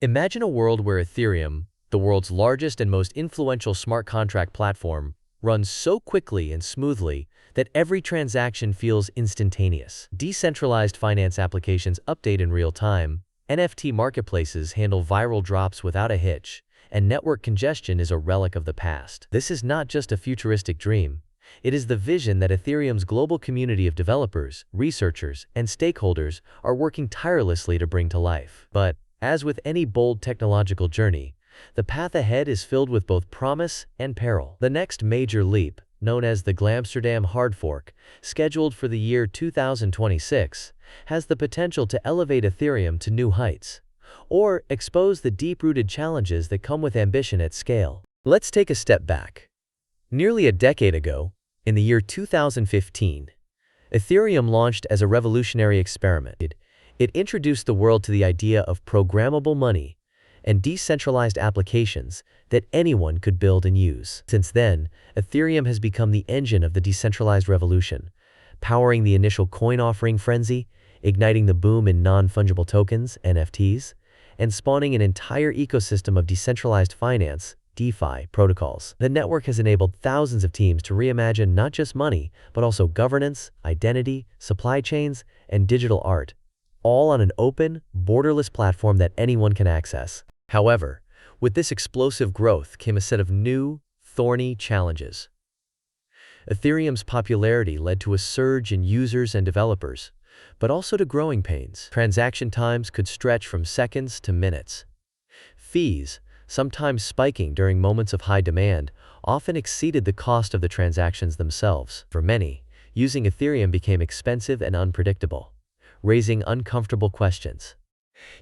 Imagine a world where Ethereum, the world's largest and most influential smart contract platform, runs so quickly and smoothly that every transaction feels instantaneous. Decentralized finance applications update in real time, NFT marketplaces handle viral drops without a hitch, and network congestion is a relic of the past. This is not just a futuristic dream. It is the vision that Ethereum's global community of developers, researchers, and stakeholders are working tirelessly to bring to life. But, as with any bold technological journey, the path ahead is filled with both promise and peril. The next major leap, known as the Glamsterdam hard fork, scheduled for the year 2026, has the potential to elevate Ethereum to new heights, or expose the deep-rooted challenges that come with ambition at scale. Let's take a step back. Nearly a decade ago, in the year 2015, Ethereum launched as a revolutionary experiment. It introduced the world to the idea of programmable money and decentralized applications that anyone could build and use. Since then, Ethereum has become the engine of the decentralized revolution, powering the initial coin offering frenzy, igniting the boom in non-fungible tokens, NFTs, and spawning an entire ecosystem of decentralized finance, DeFi, protocols. The network has enabled thousands of teams to reimagine not just money, but also governance, identity, supply chains, and digital art, all on an open, borderless platform that anyone can access. However, with this explosive growth came a set of new, thorny challenges. Ethereum's popularity led to a surge in users and developers, but also to growing pains. Transaction times could stretch from seconds to minutes. Fees, sometimes spiking during moments of high demand, often exceeded the cost of the transactions themselves. For many, using Ethereum became expensive and unpredictable, raising uncomfortable questions.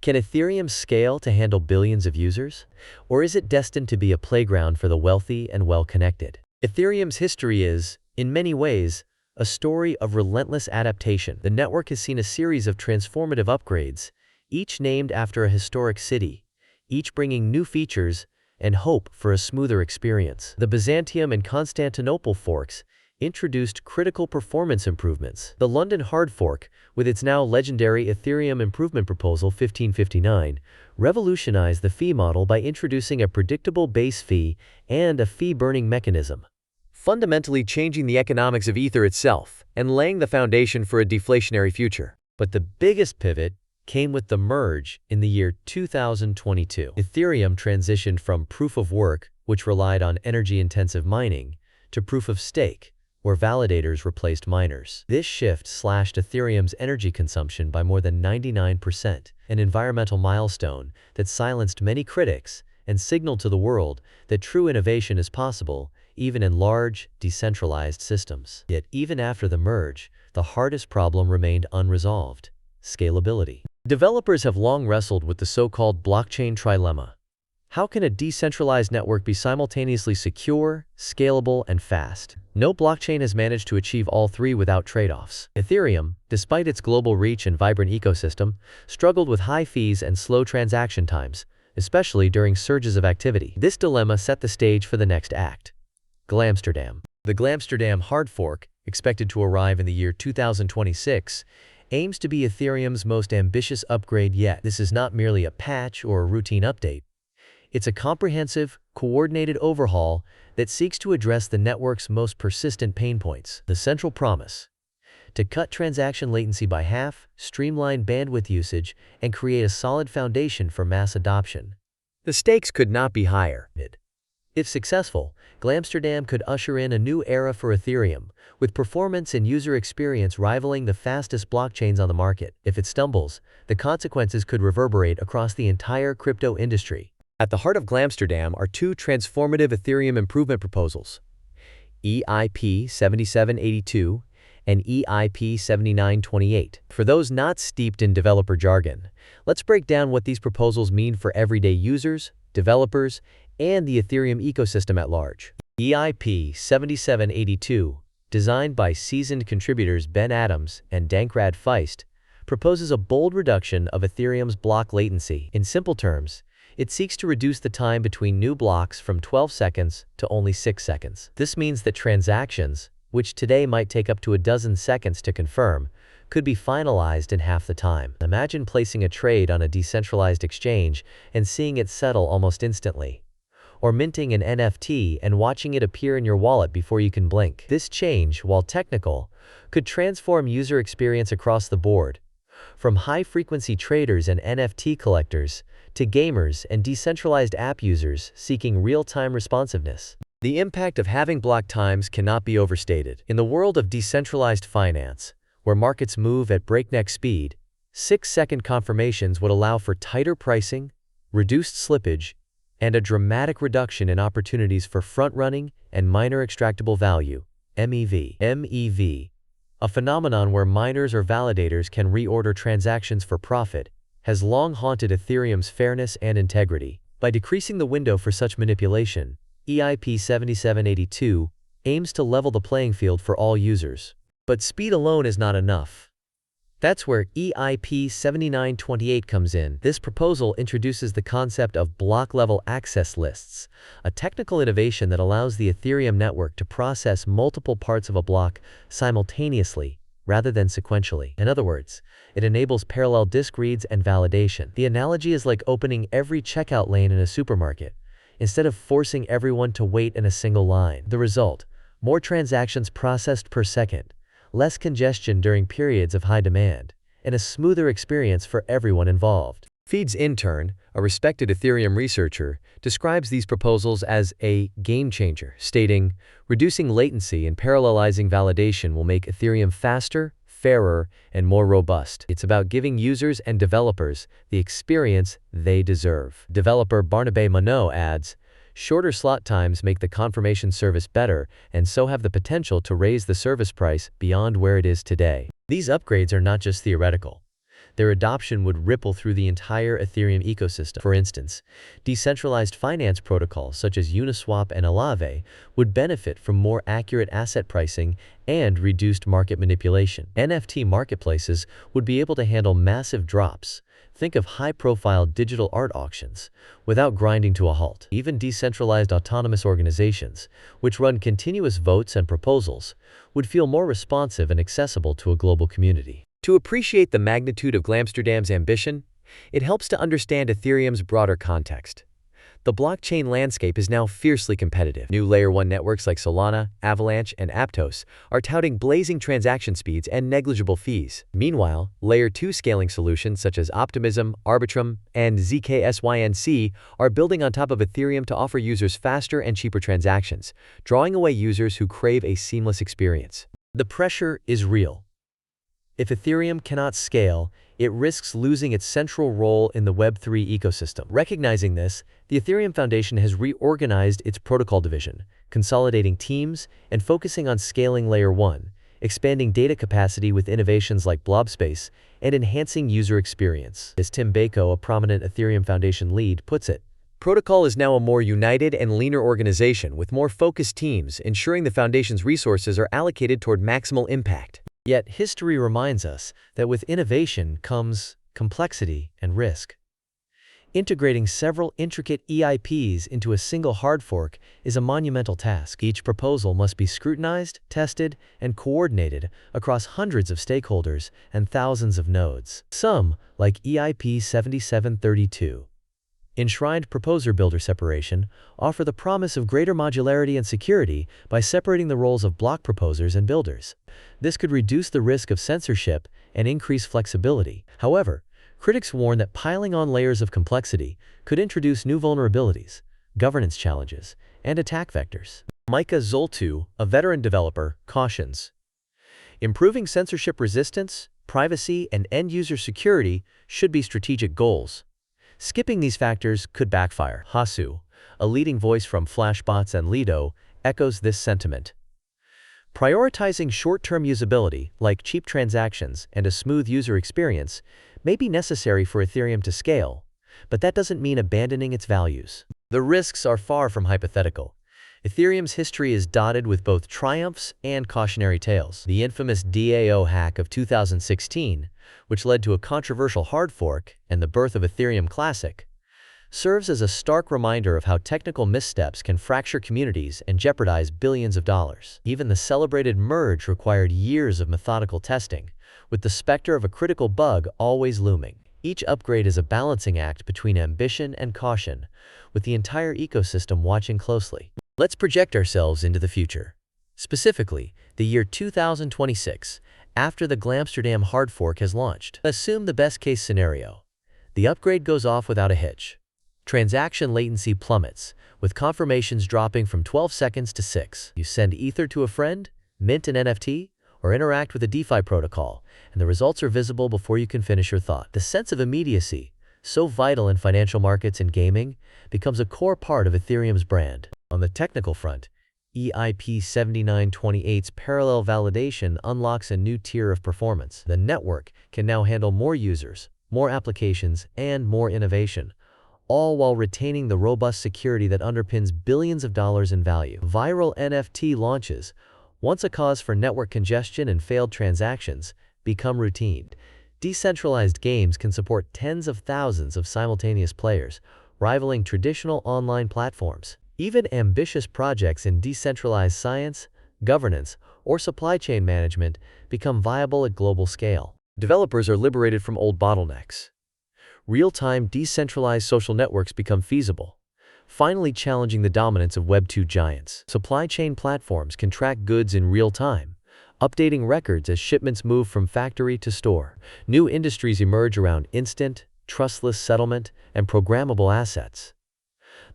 Can Ethereum scale to handle billions of users? Or is it destined to be a playground for the wealthy and well-connected? Ethereum's history is, in many ways, a story of relentless adaptation. The network has seen a series of transformative upgrades, each named after a historic city, each bringing new features and hope for a smoother experience. The Byzantium and Constantinople forks introduced critical performance improvements. The London hard fork, with its now legendary Ethereum Improvement Proposal 1559, revolutionized the fee model by introducing a predictable base fee and a fee-burning mechanism, fundamentally changing the economics of Ether itself and laying the foundation for a deflationary future. But the biggest pivot came with the merge in the year 2022. Ethereum transitioned from proof of work, which relied on energy-intensive mining, to proof of stake, where validators replaced miners. This shift slashed Ethereum's energy consumption by more than 99%, an environmental milestone that silenced many critics and signaled to the world that true innovation is possible, even in large, decentralized systems. Yet even after the merge, the hardest problem remained unresolved: scalability. Developers have long wrestled with the so-called blockchain trilemma. How can a decentralized network be simultaneously secure, scalable, and fast? No blockchain has managed to achieve all three without trade-offs. Ethereum, despite its global reach and vibrant ecosystem, struggled with high fees and slow transaction times, especially during surges of activity. This dilemma set the stage for the next act: Glamsterdam. The Glamsterdam hard fork, expected to arrive in the year 2026, aims to be Ethereum's most ambitious upgrade yet. This is not merely a patch or a routine update. It's a comprehensive, coordinated overhaul that seeks to address the network's most persistent pain points. The central promise: to cut transaction latency by half, streamline bandwidth usage, and create a solid foundation for mass adoption. The stakes could not be higher. If successful, Glamsterdam could usher in a new era for Ethereum, with performance and user experience rivaling the fastest blockchains on the market. If it stumbles, the consequences could reverberate across the entire crypto industry. At the heart of Glamsterdam are two transformative Ethereum improvement proposals: EIP 7782 and EIP 7928. For those not steeped in developer jargon, let's break down what these proposals mean for everyday users, developers, and the Ethereum ecosystem at large. EIP 7782, designed by seasoned contributors Ben Adams and Dankrad Feist, proposes a bold reduction of Ethereum's block latency. In simple terms, it seeks to reduce the time between new blocks from 12 seconds to only 6 seconds. This means that transactions, which today might take up to a dozen seconds to confirm, could be finalized in half the time. Imagine placing a trade on a decentralized exchange and seeing it settle almost instantly. Or minting an NFT and watching it appear in your wallet before you can blink. This change, while technical, could transform user experience across the board, from high-frequency traders and NFT collectors to gamers and decentralized app users seeking real-time responsiveness. The impact of having block times cannot be overstated. In the world of decentralized finance, where markets move at breakneck speed, 6-second confirmations would allow for tighter pricing, reduced slippage, and a dramatic reduction in opportunities for front-running and miner extractable value, MEV. MEV, a phenomenon where miners or validators can reorder transactions for profit, has long haunted Ethereum's fairness and integrity. By decreasing the window for such manipulation, EIP 7782 aims to level the playing field for all users. But speed alone is not enough. That's where EIP 7928 comes in. This proposal introduces the concept of block-level access lists, a technical innovation that allows the Ethereum network to process multiple parts of a block simultaneously, rather than sequentially. In other words, it enables parallel disk reads and validation. The analogy is like opening every checkout lane in a supermarket, instead of forcing everyone to wait in a single line. The result: more transactions processed per second, less congestion during periods of high demand, and a smoother experience for everyone involved. Feed's intern, a respected Ethereum researcher, describes these proposals as a game changer, stating, "Reducing latency and parallelizing validation will make Ethereum faster, fairer, and more robust. It's about giving users and developers the experience they deserve." Developer Barnabé Monod adds, "Shorter slot times make the confirmation service better and so have the potential to raise the service price beyond where it is today." These upgrades are not just theoretical. Their adoption would ripple through the entire Ethereum ecosystem. For instance, decentralized finance protocols such as Uniswap and Aave would benefit from more accurate asset pricing and reduced market manipulation. NFT marketplaces would be able to handle massive drops. Think of high-profile digital art auctions without grinding to a halt. Even decentralized autonomous organizations, which run continuous votes and proposals, would feel more responsive and accessible to a global community. To appreciate the magnitude of Glamsterdam's ambition, it helps to understand Ethereum's broader context. The blockchain landscape is now fiercely competitive. New Layer 1 networks like Solana, Avalanche, and Aptos are touting blazing transaction speeds and negligible fees. Meanwhile, Layer 2 scaling solutions such as Optimism, Arbitrum, and ZKSYNC are building on top of Ethereum to offer users faster and cheaper transactions, drawing away users who crave a seamless experience. The pressure is real. If Ethereum cannot scale, it risks losing its central role in the Web3 ecosystem. Recognizing this, the Ethereum Foundation has reorganized its protocol division, consolidating teams and focusing on scaling Layer 1, expanding data capacity with innovations like Blobspace, and enhancing user experience. As Tim Bako, a prominent Ethereum Foundation lead, puts it, "Protocol is now a more united and leaner organization with more focused teams, ensuring the Foundation's resources are allocated toward maximal impact." Yet, history reminds us that with innovation comes complexity and risk. Integrating several intricate EIPs into a single hard fork is a monumental task. Each proposal must be scrutinized, tested, and coordinated across hundreds of stakeholders and thousands of nodes. Some, like EIP 7732, enshrined proposer-builder separation, offer the promise of greater modularity and security by separating the roles of block proposers and builders. This could reduce the risk of censorship and increase flexibility. However, critics warn that piling on layers of complexity could introduce new vulnerabilities, governance challenges, and attack vectors. Micah Zoltu, a veteran developer, cautions, "Improving censorship resistance, privacy, and end-user security should be strategic goals. Skipping these factors could backfire." Hasu, a leading voice from Flashbots and Lido, echoes this sentiment. Prioritizing short-term usability, like cheap transactions and a smooth user experience, may be necessary for Ethereum to scale, but that doesn't mean abandoning its values. The risks are far from hypothetical. Ethereum's history is dotted with both triumphs and cautionary tales. The infamous DAO hack of 2016, which led to a controversial hard fork and the birth of Ethereum Classic, serves as a stark reminder of how technical missteps can fracture communities and jeopardize billions of dollars. Even the celebrated merge required years of methodical testing, with the specter of a critical bug always looming. Each upgrade is a balancing act between ambition and caution, with the entire ecosystem watching closely. Let's project ourselves into the future. Specifically, the year 2026, after the Glamsterdam hard fork has launched. Assume the best-case scenario. The upgrade goes off without a hitch. Transaction latency plummets, with confirmations dropping from 12 seconds to 6. You send Ether to a friend, mint an NFT, or interact with a DeFi protocol, and the results are visible before you can finish your thought. The sense of immediacy, so vital in financial markets and gaming, becomes a core part of Ethereum's brand. On the technical front, EIP 7928's parallel validation unlocks a new tier of performance. The network can now handle more users, more applications, and more innovation, all while retaining the robust security that underpins billions of dollars in value. Viral NFT launches, once a cause for network congestion and failed transactions, become routine. Decentralized games can support tens of thousands of simultaneous players, rivaling traditional online platforms. Even ambitious projects in decentralized science, governance, or supply chain management become viable at global scale. Developers are liberated from old bottlenecks. Real-time decentralized social networks become feasible, finally challenging the dominance of Web 2 giants. Supply chain platforms can track goods in real time, updating records as shipments move from factory to store. New industries emerge around instant, trustless settlement, and programmable assets.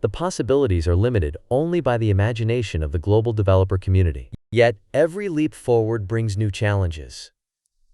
The possibilities are limited only by the imagination of the global developer community. Yet, every leap forward brings new challenges.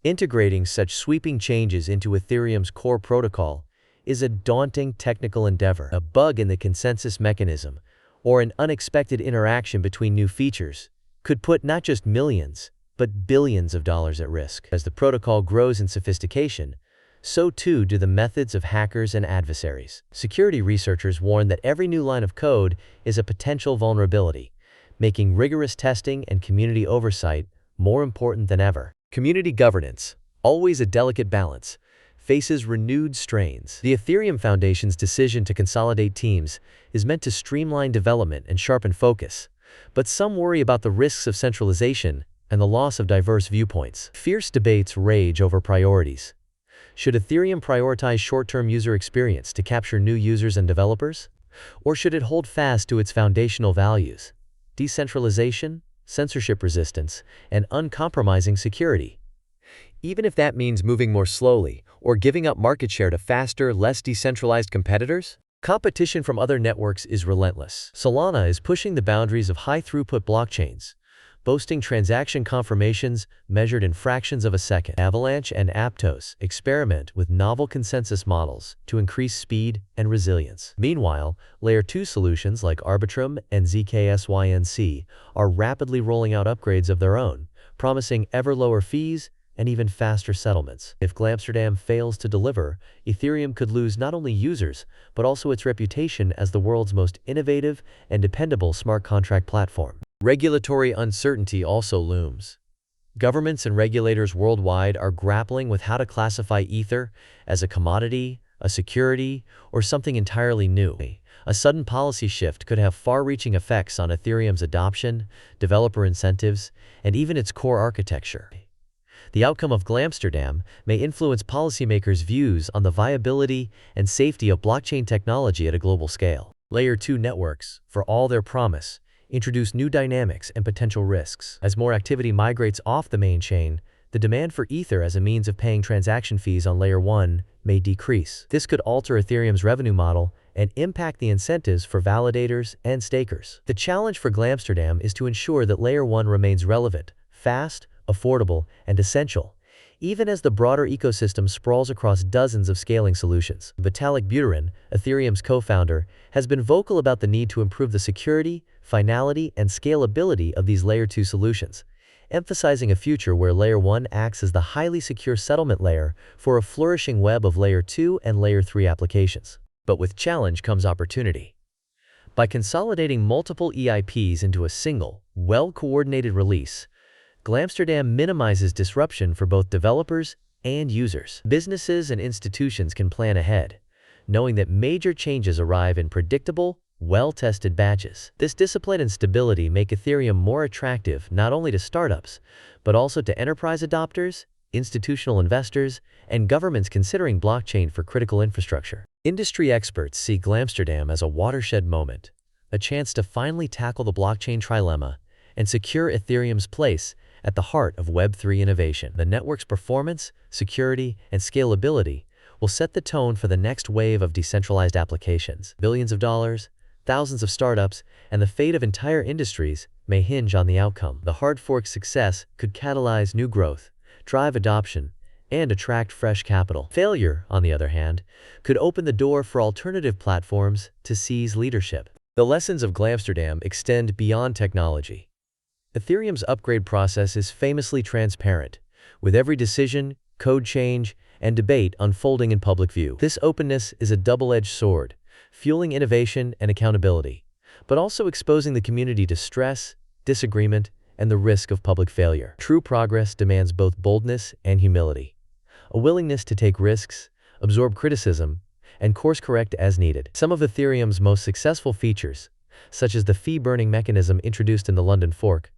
Integrating such sweeping changes into Ethereum's core protocol is a daunting technical endeavor. A bug in the consensus mechanism, or an unexpected interaction between new features, could put not just millions, but billions of dollars at risk. As the protocol grows in sophistication, so too do the methods of hackers and adversaries. Security researchers warn that every new line of code is a potential vulnerability, making rigorous testing and community oversight more important than ever. Community governance, always a delicate balance, faces renewed strains. The Ethereum Foundation's decision to consolidate teams is meant to streamline development and sharpen focus, but some worry about the risks of centralization and the loss of diverse viewpoints. Fierce debates rage over priorities. Should Ethereum prioritize short-term user experience to capture new users and developers? Or should it hold fast to its foundational values: decentralization, censorship resistance, and uncompromising security? Even if that means moving more slowly or giving up market share to faster, less decentralized competitors? Competition from other networks is relentless. Solana is pushing the boundaries of high-throughput blockchains, boasting transaction confirmations measured in fractions of a second. Avalanche and Aptos experiment with novel consensus models to increase speed and resilience. Meanwhile, Layer 2 solutions like Arbitrum and ZKSYNC are rapidly rolling out upgrades of their own, promising ever lower fees and even faster settlements. If Glamsterdam fails to deliver, Ethereum could lose not only users, but also its reputation as the world's most innovative and dependable smart contract platform. Regulatory uncertainty also looms. Governments and regulators worldwide are grappling with how to classify Ether as a commodity, a security, or something entirely new. A sudden policy shift could have far-reaching effects on Ethereum's adoption, developer incentives, and even its core architecture. The outcome of Glamsterdam may influence policymakers' views on the viability and safety of blockchain technology at a global scale. Layer 2 networks, for all their promise, introduce new dynamics and potential risks. As more activity migrates off the main chain, the demand for Ether as a means of paying transaction fees on Layer 1 may decrease. This could alter Ethereum's revenue model and impact the incentives for validators and stakers. The challenge for Glamsterdam is to ensure that Layer 1 remains relevant, fast, affordable, and essential, even as the broader ecosystem sprawls across dozens of scaling solutions. Vitalik Buterin, Ethereum's co-founder, has been vocal about the need to improve the security, finality, and scalability of these Layer 2 solutions, emphasizing a future where Layer 1 acts as the highly secure settlement layer for a flourishing web of Layer 2 and Layer 3 applications. But with challenge comes opportunity. By consolidating multiple EIPs into a single, well-coordinated release, Glamsterdam minimizes disruption for both developers and users. Businesses and institutions can plan ahead, knowing that major changes arrive in predictable, well-tested batches. This discipline and stability make Ethereum more attractive not only to startups, but also to enterprise adopters, institutional investors, and governments considering blockchain for critical infrastructure. Industry experts see Glamsterdam as a watershed moment, a chance to finally tackle the blockchain trilemma and secure Ethereum's place at the heart of Web3 innovation. The network's performance, security, and scalability will set the tone for the next wave of decentralized applications. Billions of dollars, thousands of startups, and the fate of entire industries may hinge on the outcome. The hard fork's success could catalyze new growth, drive adoption, and attract fresh capital. Failure, on the other hand, could open the door for alternative platforms to seize leadership. The lessons of Glamsterdam extend beyond technology. Ethereum's upgrade process is famously transparent, with every decision, code change, and debate unfolding in public view. This openness is a double-edged sword, fueling innovation and accountability, but also exposing the community to stress, disagreement, and the risk of public failure. True progress demands both boldness and humility, a willingness to take risks, absorb criticism, and course-correct as needed. Some of Ethereum's most successful features, such as the fee-burning mechanism introduced in the London fork,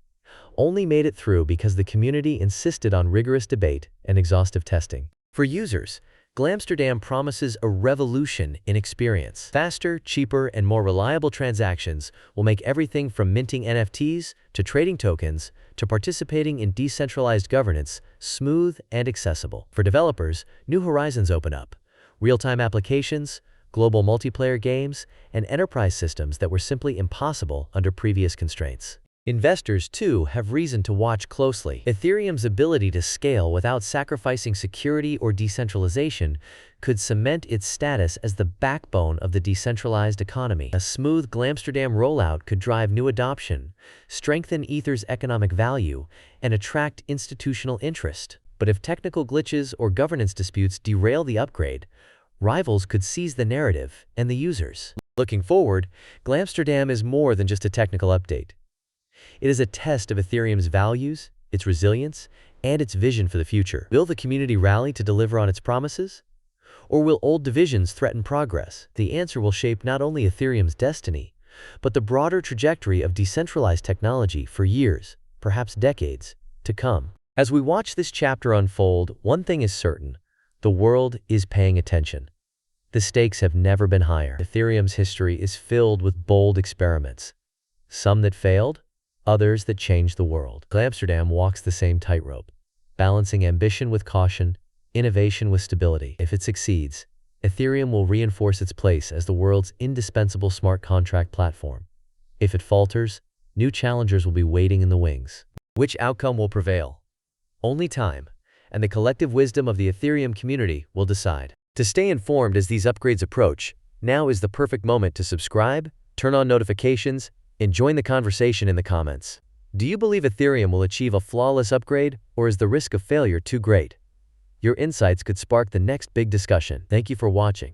only made it through because the community insisted on rigorous debate and exhaustive testing. For users, Glamsterdam promises a revolution in experience. Faster, cheaper, and more reliable transactions will make everything from minting NFTs to trading tokens to participating in decentralized governance smooth and accessible. For developers, new horizons open up. Real-time applications, global multiplayer games, and enterprise systems that were simply impossible under previous constraints. Investors, too, have reason to watch closely. Ethereum's ability to scale without sacrificing security or decentralization could cement its status as the backbone of the decentralized economy. A smooth Glamsterdam rollout could drive new adoption, strengthen Ether's economic value, and attract institutional interest. But if technical glitches or governance disputes derail the upgrade, rivals could seize the narrative and the users. Looking forward, Glamsterdam is more than just a technical update. It is a test of Ethereum's values, its resilience, and its vision for the future. Will the community rally to deliver on its promises? Or will old divisions threaten progress? The answer will shape not only Ethereum's destiny, but the broader trajectory of decentralized technology for years, perhaps decades, to come. As we watch this chapter unfold, one thing is certain: the world is paying attention. The stakes have never been higher. Ethereum's history is filled with bold experiments, some that failed, others that changed the world. Glamsterdam walks the same tightrope, balancing ambition with caution, innovation with stability. If it succeeds, Ethereum will reinforce its place as the world's indispensable smart contract platform. If it falters, new challengers will be waiting in the wings. Which outcome will prevail? Only time and the collective wisdom of the Ethereum community will decide. To stay informed as these upgrades approach, now is the perfect moment to subscribe, turn on notifications, and join the conversation in the comments. Do you believe Ethereum will achieve a flawless upgrade, or is the risk of failure too great? Your insights could spark the next big discussion. Thank you for watching.